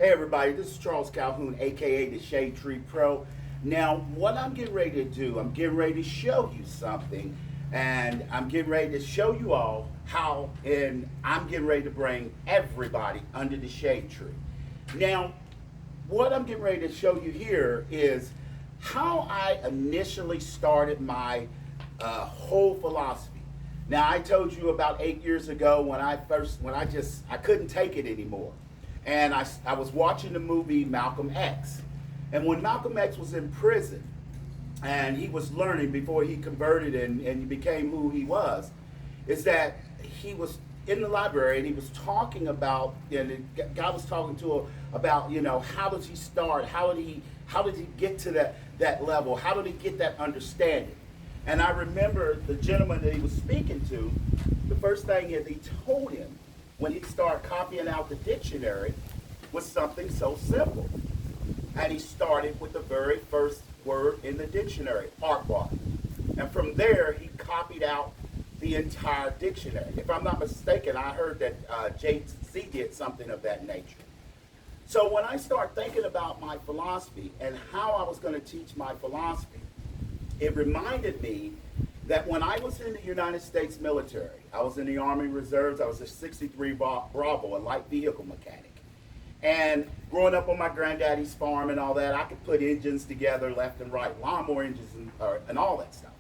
Hey everybody, this is Charles Calhoun, aka the ShadeTree Pro. Now, what I'm getting ready to do, I'm getting ready to show you something, and I'm getting ready to show you all how, and I'm getting ready to bring everybody under the shade tree. Now, what I'm getting ready to show you here is how I initially started my whole philosophy. Now, I told you about 8 years ago when I couldn't take it anymore. And I was watching the movie Malcolm X. And when Malcolm X was in prison and he was learning before he converted and he became who he was, is that he was in the library and he was talking about, and the guy was talking to him about, how does he start? How did he get to that level? How did he get that understanding? And I remember the gentleman that he was speaking to, the first thing is he told him when he started copying out the dictionary was something so simple. And he started with the very first word in the dictionary, aardvark. And from there, he copied out the entire dictionary. If I'm not mistaken, I heard that J.C. did something of that nature. So when I start thinking about my philosophy and how I was going to teach my philosophy, it reminded me that when I was in the United States military, I was in the Army Reserves, I was a 63 Bravo, a light vehicle mechanic. And growing up on my granddaddy's farm and all that, I could put engines together left and right, lawnmower engines and all that stuff.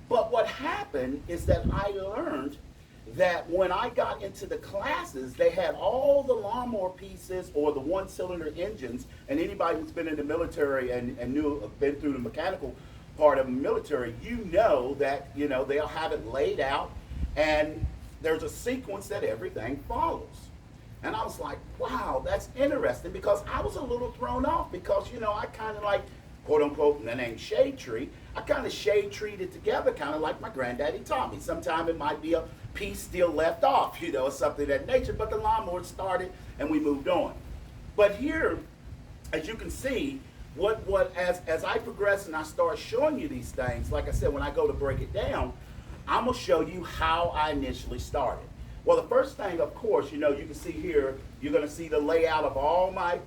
But what happened is that I learned that when I got into the classes, they had all the lawnmower pieces or the one-cylinder engines, and anybody who's been in the military and been through the mechanical part of the military, that they'll have it laid out and there's a sequence that everything follows. And I was like, wow, that's interesting, because I was a little thrown off because I kind of like, quote unquote, and the name shade tree, I kind of shade treed it together kind of like my granddaddy taught me. Sometimes it might be a piece still left off, or something of that nature, but the lawnmower started and we moved on. But here, as you can see, as I progress and I start showing you these things, like I said, when I go to break it down, I'm going to show you how I initially started. Well, the first thing, of course, you can see here, you're going to see the layout of all my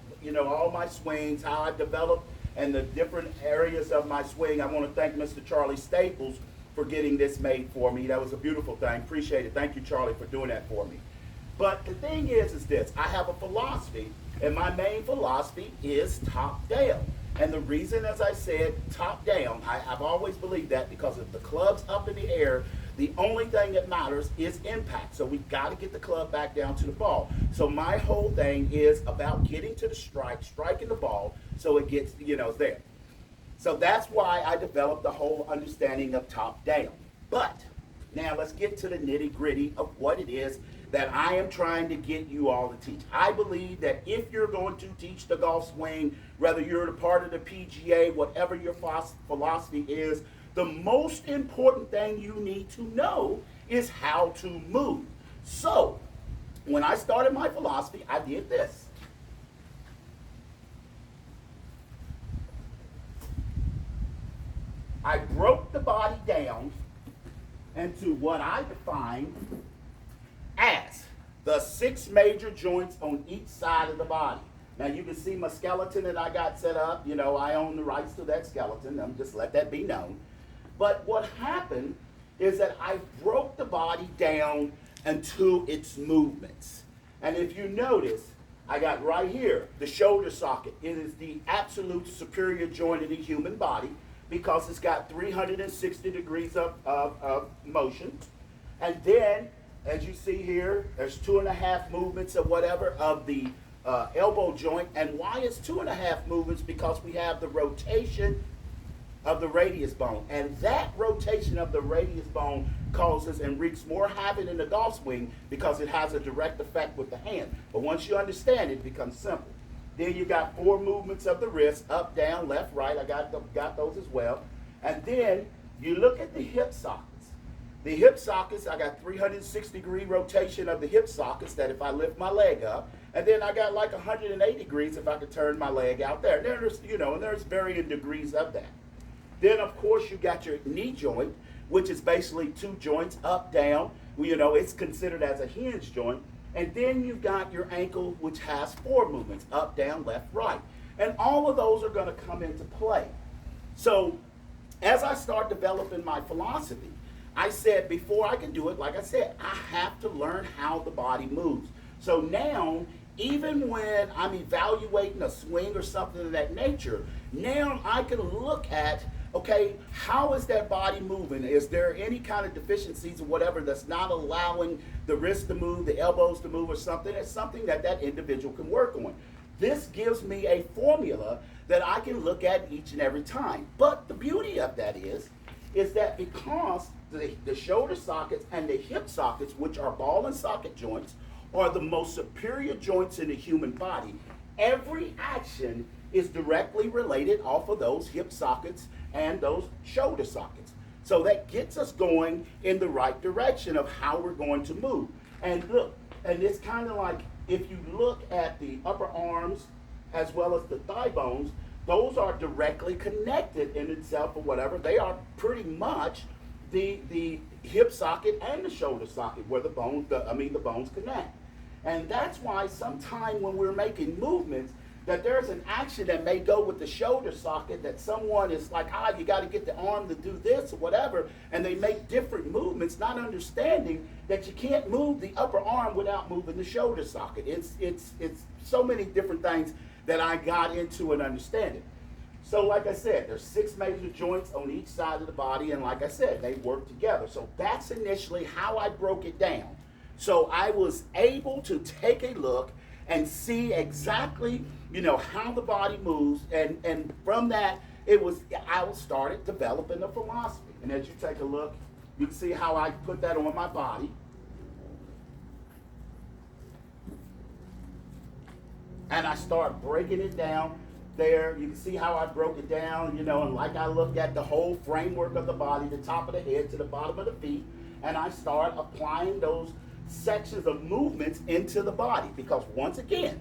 swings, how I developed and the different areas of my swing. I want to thank Mr. Charlie Staples for getting this made for me. That was a beautiful thing. Appreciate it. Thank you, Charlie, for doing that for me. But the thing is this, I have a philosophy, and my main philosophy is top down. And the reason, as I said, top down, I've always believed that, because if the club's up in the air, the only thing that matters is impact. So we've got to get the club back down to the ball. So my whole thing is about getting to the strike, striking the ball so it gets, there. So that's why I developed the whole understanding of top down. But now let's get to the nitty gritty of what it is that I am trying to get you all to teach. I believe that if you're going to teach the golf swing, whether you're a part of the PGA, whatever your philosophy is, the most important thing you need to know is how to move. So, when I started my philosophy, I did this. I broke the body down into what I define as the 6 major joints on each side of the body. Now you can see my skeleton that I got set up. I own the rights to that skeleton. I'm just let that be known. But what happened is that I broke the body down into its movements. And if you notice, I got right here the shoulder socket. It is the absolute superior joint of the human body because it's got 360 degrees of motion. And then, as you see here, there's 2.5 movements or whatever of the elbow joint. And why is 2.5 movements? Because we have the rotation of the radius bone. And that rotation of the radius bone causes and wreaks more havoc in the golf swing because it has a direct effect with the hand. But once you understand it, it becomes simple. Then you got 4 movements of the wrist, up, down, left, right. I got those as well. And then you look at the hip sockets. The hip sockets, I got 360-degree rotation of the hip sockets that if I lift my leg up, and then I got like 180 degrees if I could turn my leg out there. There's, and there's varying degrees of that. Then, of course, you got your knee joint, which is basically 2 joints, up, down. It's considered as a hinge joint. And then you've got your ankle, which has 4 movements, up, down, left, right. And all of those are going to come into play. So as I start developing my philosophy, I said before I can do it, like I said, I have to learn how the body moves. So now, even when I'm evaluating a swing or something of that nature, now I can look at, okay, how is that body moving? Is there any kind of deficiencies or whatever that's not allowing the wrist to move, the elbows to move or something? It's something that that individual can work on. This gives me a formula that I can look at each and every time. But the beauty of that is that because the shoulder sockets and the hip sockets, which are ball and socket joints, are the most superior joints in the human body, every action is directly related off of those hip sockets and those shoulder sockets. So that gets us going in the right direction of how we're going to move. And look, and it's kind of like if you look at the upper arms as well as the thigh bones, those are directly connected in itself or whatever. They are pretty much the hip socket and the shoulder socket where the bones connect. And that's why sometime when we're making movements, that there's an action that may go with the shoulder socket that someone is like, you got to get the arm to do this or whatever, and they make different movements, not understanding that you can't move the upper arm without moving the shoulder socket. It's so many different things that I got into and understanding. So like I said, there's 6 major joints on each side of the body, and like I said, they work together. So that's initially how I broke it down. So I was able to take a look and see exactly, how the body moves, and from that, I started developing a philosophy. And as you take a look, you can see how I put that on my body. And I start breaking it down there. You can see how I broke it down, and like I looked at the whole framework of the body, the top of the head to the bottom of the feet, and I start applying those sections of movements into the body. Because once again,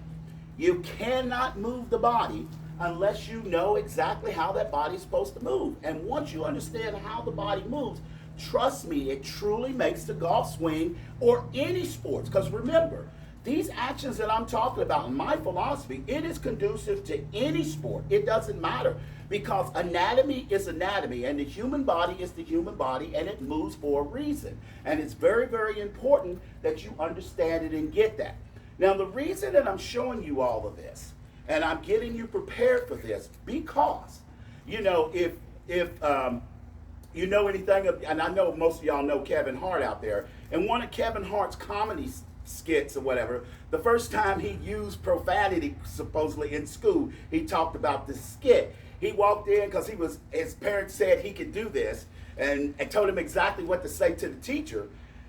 you cannot move the body unless you know exactly how that body is supposed to move. And once you understand how the body moves, trust me, it truly makes the golf swing or any sports. Because remember, these actions that I'm talking about in my philosophy, it is conducive to any sport. It doesn't matter, because anatomy is anatomy, and the human body is the human body, and it moves for a reason. And it's very, very important that you understand it and get that. Now, the reason that I'm showing you all of this, and I'm getting you prepared for this, because, if you know anything, and I know most of y'all know Kevin Hart out there, and one of Kevin Hart's comedy skits or whatever, the first time he used profanity supposedly in school, he talked about this skit. He walked in because his parents said he could do this, and told him exactly what to say to the teacher.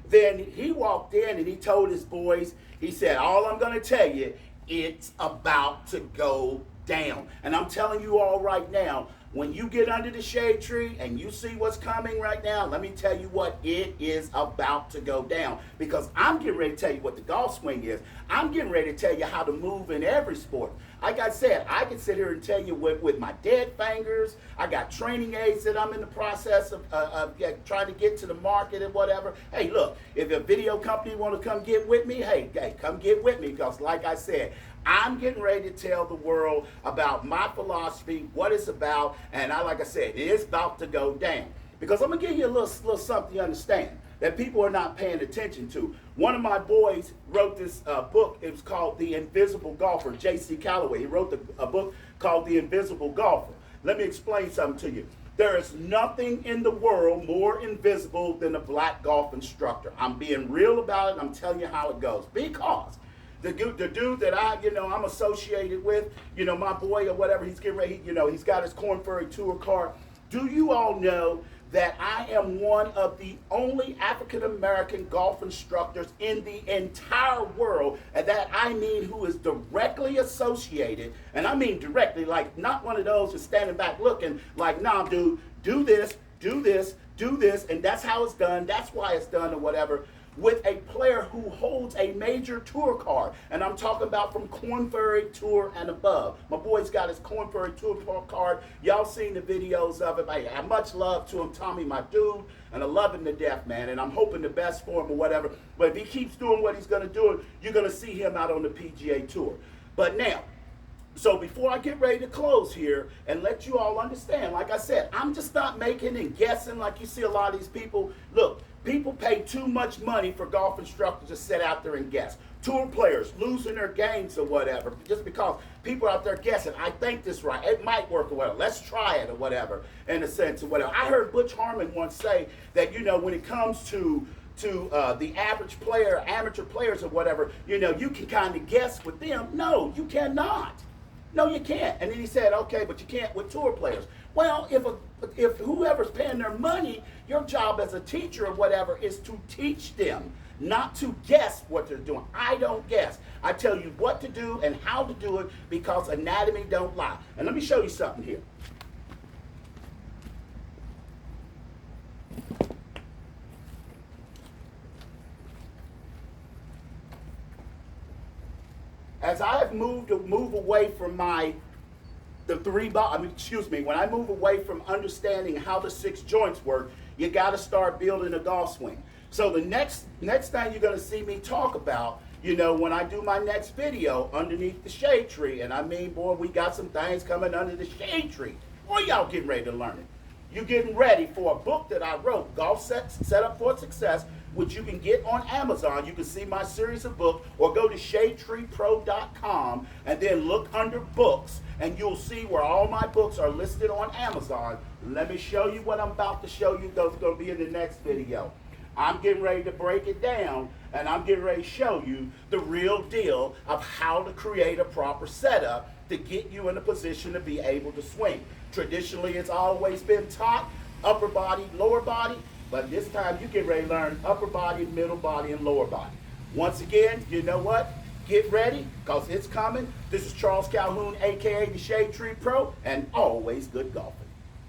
Then he walked in and he told his boys, he said, all I'm going to tell you, it's about to go down. And I'm telling you all right now, when you get under the shade tree and you see what's coming right now, let me tell you what, it is about to go down. Because I'm getting ready to tell you what the golf swing is. I'm getting ready to tell you how to move in every sport. Like I said, I can sit here and tell you with my dead fingers. I got training aids that I'm in the process of trying to get to the market and whatever. Hey, look, if a video company want to come get with me, hey, come get with me. Because like I said, I'm getting ready to tell the world about my philosophy, what it's about, and like I said, it is about to go down. Because I'm going to give you a little something you understand that people are not paying attention to. One of my boys wrote this book. It was called The Invisible Golfer, J.C. Calloway. He wrote a book called The Invisible Golfer. Let me explain something to you. There is nothing in the world more invisible than a black golf instructor. I'm being real about it. I'm telling you how it goes. Because the dude that I'm associated with, my boy or whatever, he's getting ready, he's got his Corn Ferry Tour car. Do you all know that I am one of the only African-American golf instructors in the entire world, and that I mean who is directly associated, and I mean directly, like not one of those just standing back looking like, nah, dude, do this, and that's how it's done, that's why it's done or whatever. with a player who holds a major tour card. And I'm talking about from Korn Ferry Tour and above. My boy's got his Korn Ferry Tour card. Y'all seen the videos of it. I have much love to him, Tommy, my dude, and I love him to death, man. And I'm hoping the best for him or whatever. But if he keeps doing what he's going to do, you're going to see him out on the PGA Tour. But now, so before I get ready to close here and let you all understand, like I said, I'm just not making and guessing like you see a lot of these people. Look, people pay too much money for golf instructors to sit out there and guess. Tour players losing their games or whatever just because people are out there guessing. I think this right. It might work or whatever. Let's try it or whatever in a sense or whatever. I heard Butch Harmon once say that, you know, when it comes to the average player, amateur players or whatever, you know, you can kind of guess with them. No, you cannot. No, you can't. And then he said, okay, but you can't with tour players. Well, if whoever's paying their money, your job as a teacher or whatever is to teach them, not to guess what they're doing. I don't guess. I tell you what to do and how to do it because anatomy don't lie. And let me show you something here. As I have move away from when I move away from understanding how the 6 joints work, you got to start building a golf swing. So the next thing you're going to see me talk about, you know, when I do my next video underneath the shade tree, and I mean, boy, we got some things coming under the shade tree. Boy, y'all getting ready to learn it. You're getting ready for a book that I wrote, Golf Set Up for Success, which you can get on Amazon. You can see my series of books, or go to ShadeTreePro.com and then look under books, and you'll see where all my books are listed on Amazon. Let me show you what I'm about to show you. Those are going to be in the next video. I'm getting ready to break it down, and I'm getting ready to show you the real deal of how to create a proper setup to get you in a position to be able to swing. Traditionally, it's always been taught upper body, lower body, but this time you get ready to learn upper body, middle body, and lower body. Once again, you know what? Get ready, because it's coming. This is Charles Calhoun, a.k.a. the Shade Tree Pro, and always good golfing.